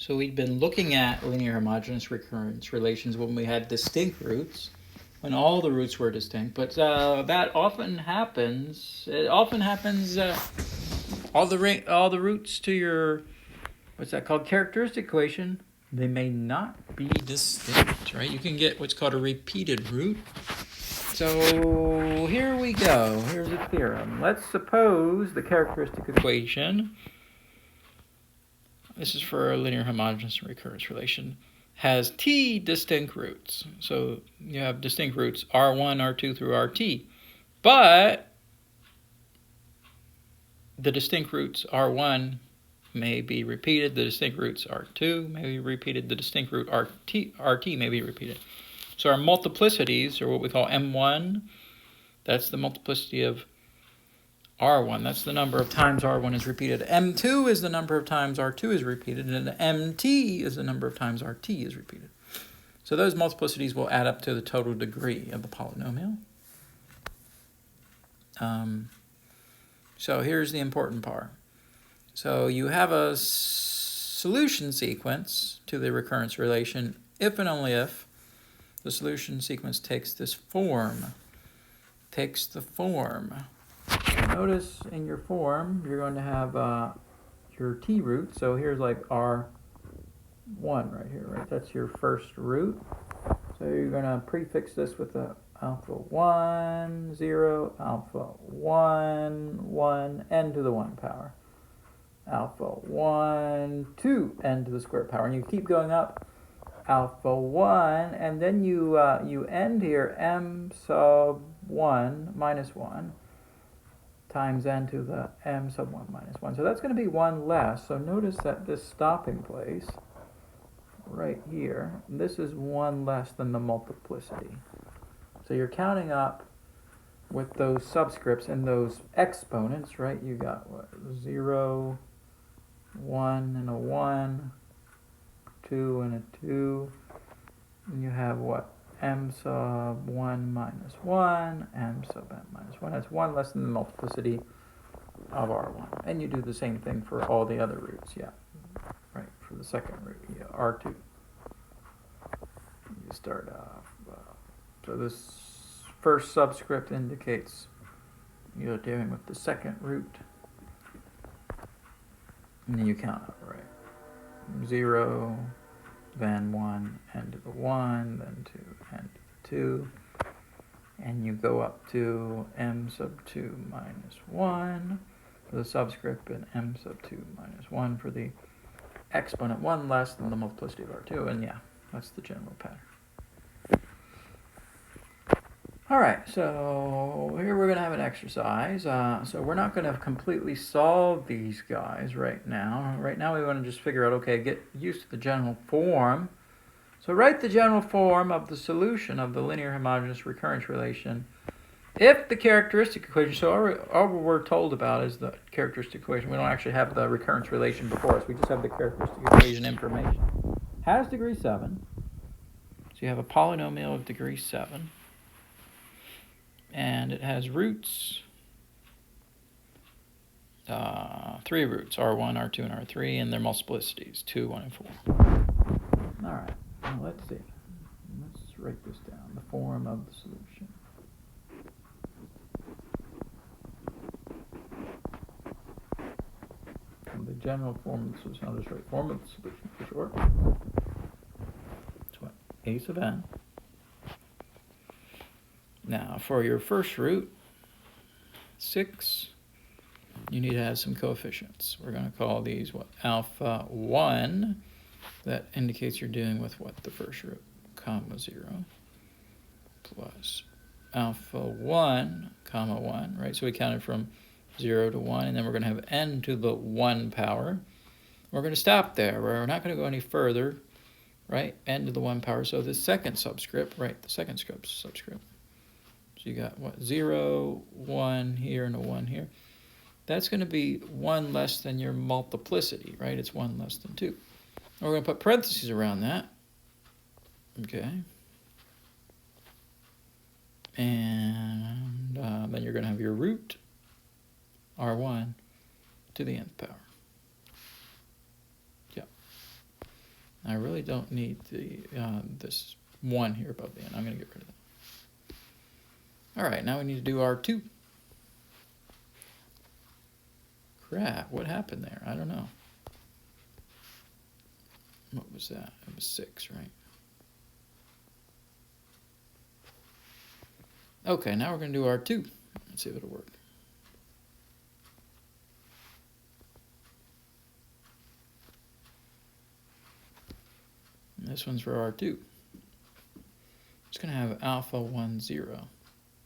So we'd been looking at linear homogeneous recurrence relations when we had distinct roots, when all the roots were distinct. But that often happens. It often happens. All the roots to your what's that called characteristic equation, they may not be distinct, right? You can get what's called a repeated root. So here we go. Here's a theorem. Let's suppose the characteristic equation, this is for a linear homogeneous recurrence relation, has t distinct roots. So you have distinct roots R1, R2 through RT. But the distinct roots R1 may be repeated. The distinct roots R2 may be repeated. The distinct root RT may be repeated. So our multiplicities are what we call M1. That's the multiplicity of R1. That's the number of times R1 is repeated. M2 is the number of times R2 is repeated. And MT is the number of times RT is repeated. So those multiplicities will add up to the total degree of the polynomial. So here's the important part. So you have a solution sequence to the recurrence relation if and only if the solution sequence takes this form. Takes the form. Notice in your form you're going to have your t root. So here's like R1 right here, right? That's your first root. So you're going to prefix this with a alpha 1, 0, alpha 1, 1, n to the 1 power. Alpha 1, 2, n to the squared power. And you keep going up, alpha 1, and then you end here, m sub 1 minus 1 times n to the m sub 1 minus 1. So that's going to be 1 less. So notice that this stopping place right here, this is 1 less than the multiplicity. So you're counting up with those subscripts and those exponents, right? You got what? 0, 1 and a 1, 2 and a 2, and you have what? M sub 1 minus 1, m sub n minus 1. That's 1 less than the multiplicity of R1. And you do the same thing for all the other roots, yeah. Right, for the second root, yeah, R2. You start off, so this first subscript indicates you're dealing with the second root. And then you count up, right? 0, then 1, n to the 1, then 2, n to the 2. And you go up to m sub 2 minus 1 for the subscript, and m sub 2 minus 1 for the exponent, 1 less than the multiplicity of R2. And yeah, that's the general pattern. All right, so here we're going to have an exercise. So we're not going to completely solve these guys right now. Right now we want to just figure out, okay, get used to the general form. So write the general form of the solution of the linear homogeneous recurrence relation if the characteristic equation, so all we're told about is the characteristic equation. We don't actually have the recurrence relation before us. We just have the characteristic equation information. Has degree 7. So you have a polynomial of degree 7. And it has roots, 3 roots, R1, R2, and R3, and their multiplicities, 2, 1, and 4. All right, now let's see. Let's write this down, the form of the solution. And the general form of the solution, I'll just write form of the solution for short. It's what? A sub n. Now, for your first root, 6, you need to have some coefficients. We're going to call these, what, alpha 1. That indicates you're dealing with, what, the first root, comma 0, plus alpha 1, comma 1, right? So we counted from 0 to 1, and then we're going to have n to the 1 power. We're going to stop there. We're not going to go any further, right? N to the 1 power. So the second subscript, right, the second subscript. So you got, what, 0, 1 here, and a 1 here. That's going to be 1 less than your multiplicity, right? It's 1 less than 2. We're going to put parentheses around that. Okay. And then you're going to have your root, R1, to the nth power. Yeah. I really don't need the this 1 here above the n. I'm going to get rid of that. All right, now we need to do R2. Crap, what happened there? I don't know. What was that? It was 6, right? Okay, now we're going to do R2. Let's see if it'll work. And this one's for R2. It's going to have alpha 1, 0.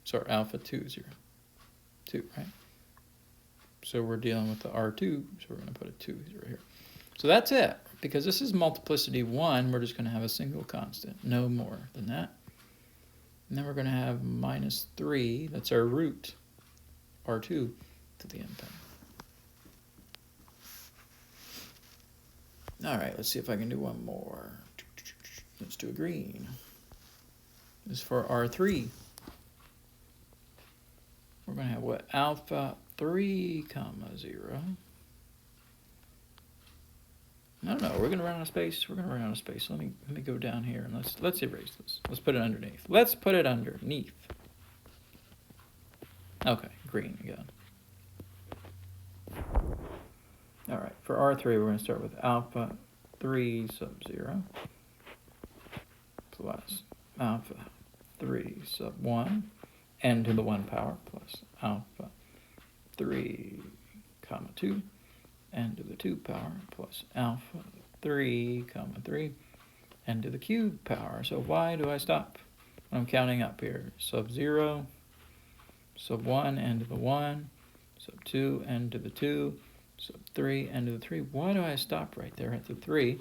Sorry, alpha 2, 0. 2, right? So we're dealing with the R2, so we're going to put a 2, 0 here. So that's it. Because this is multiplicity 1, we're just going to have a single constant. No more than that. And then we're going to have minus 3, that's our root, R2, to the n power. All right, let's see if I can do one more. Let's do a green. This is for R3. We're going to have what? Alpha 3, 0. No, we're going to run out of space. We're going to run out of space. Let me go down here and let's erase this. Let's put it underneath. Let's put it underneath. Okay, green again. All right, for R3, we're going to start with alpha 3 sub 0 plus alpha 3 sub 1, n to the 1 power, plus alpha 3, 2, n to the 2 power, plus alpha 3, 3, n to the cube power. So why do I stop when I'm counting up here? Sub 0, sub 1, n to the 1, sub 2, n to the 2, sub 3, n to the 3. Why do I stop right there at the 3?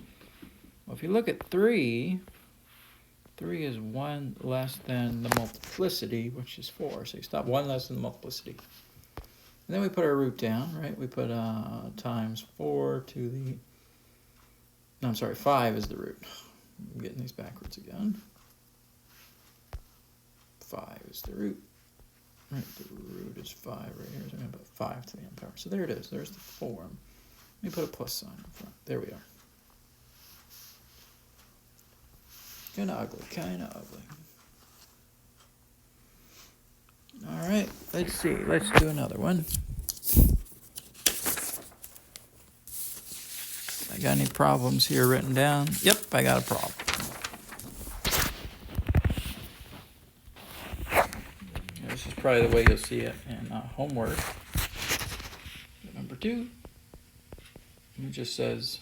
Well, if you look at 3, 3 is 1 less than the multiplicity, which is 4. So you stop 1 less than the multiplicity. And then we put our root down, right? We put times 4 to the... No, I'm sorry, 5 is the root. I'm getting these backwards again. 5 is the root. Right, the root is 5 right here. So I'm going to put 5 to the n power. So there it is. There's the form. Let me put a plus sign in front. There we are. Kind of ugly, kind of ugly. All right, let's see. Let's do another one. I got any problems here written down? Yep, I got a problem. This is probably the way you'll see it in homework. Number 2, it just says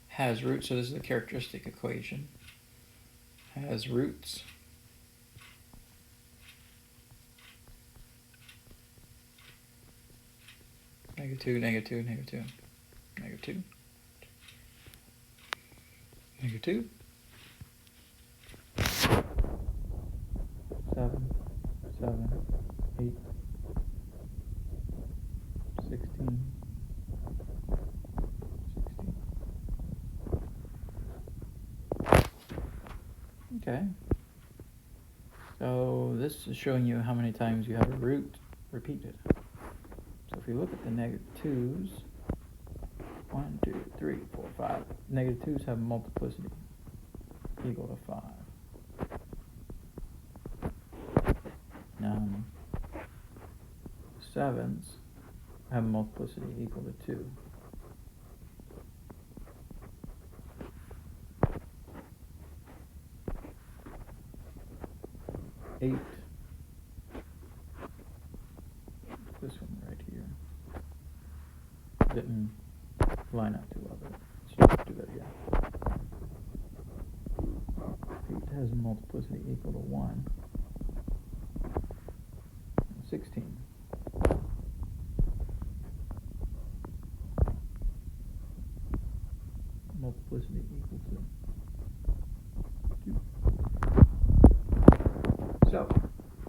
has roots. So this is the characteristic equation. Has roots. -2, -2, -2, -2, -2, 7, 7, 8, 16, 16. Okay. So this is showing you how many times you have a root repeated. So if you look at the -2's, 1, 2, 3, 4, 5. -2's have multiplicity equal to 5. Now, 7's have multiplicity equal to 2. 8. This one right here didn't line up too well, but let's do that again. 8 has multiplicity equal to 1. 16. Multiplicity equal to 2. So,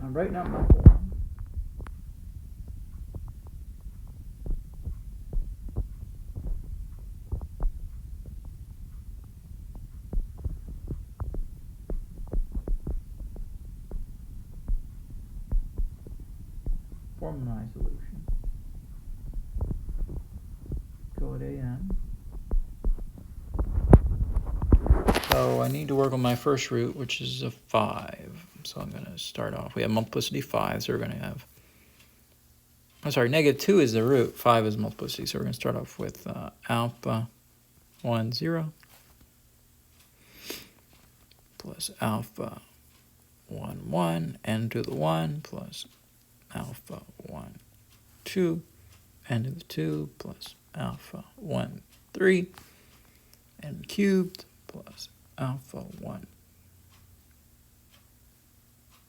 I'm writing out my form. Form my solution. Go at AN. So I need to work on my first root, which is a 5. So I'm going to start off. We have multiplicity 5, so we're going to have... I'm sorry, negative 2 is the root. 5 is multiplicity, so we're going to start off with alpha 1, 0 plus alpha 1, 1, n to the 1 plus alpha 1, 2, n to the 2 plus alpha 1, 3, n cubed plus alpha 1,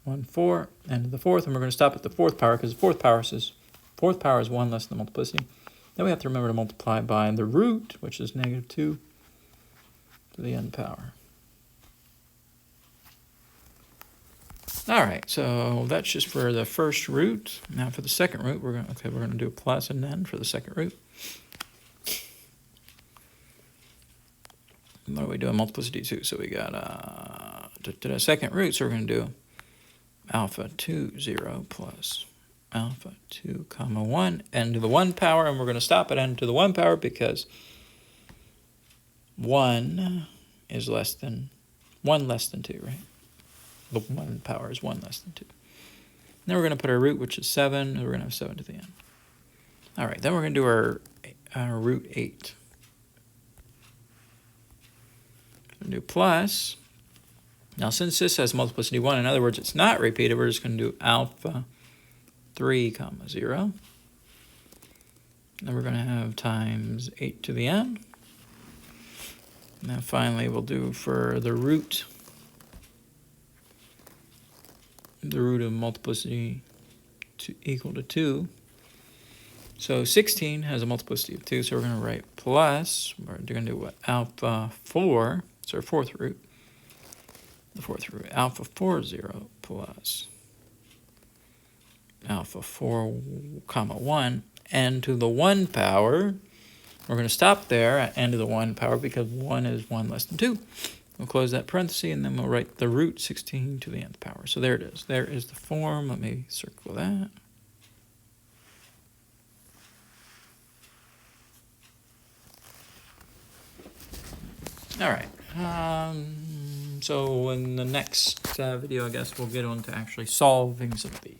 1, 4, n to the 4th, and we're going to stop at the 4th power because the 4th power is 1 less than the multiplicity. Then we have to remember to multiply by the root, which is negative 2 to the n power. All right, so that's just for the first root. Now for the second root, we're going to do a plus and then for the second root. What are we doing? Multiplicity 2. So we got to the second root, so we're going to do alpha 2, 0 plus alpha 2, comma 1, n to the 1 power, and we're going to stop at n to the 1 power because 1 is less than 2, right? The 1 power is 1 less than 2. Then we're going to put our root, which is 7, and we're going to have 7 to the n. All right, then we're going to do our root 8. We're going to do plus. Now, since this has multiplicity 1, in other words, it's not repeated, we're just going to do alpha 3, comma 0. Then we're going to have times 8 to the n. And then finally, we'll do for the root of multiplicity equal to 2. So 16 has a multiplicity of 2, so we're going to write plus. We're going to do what? Alpha 4, it's our fourth root. The fourth root, alpha 4, 0 plus alpha 4, comma 1, n to the 1 power. We're going to stop there at n to the 1 power because 1 is 1 less than 2. We'll close that parenthesis, and then we'll write the root 16 to the nth power. So there it is. There is the form. Let me circle that. All right. So in the next video, I guess, we'll get on to actually solving some of these.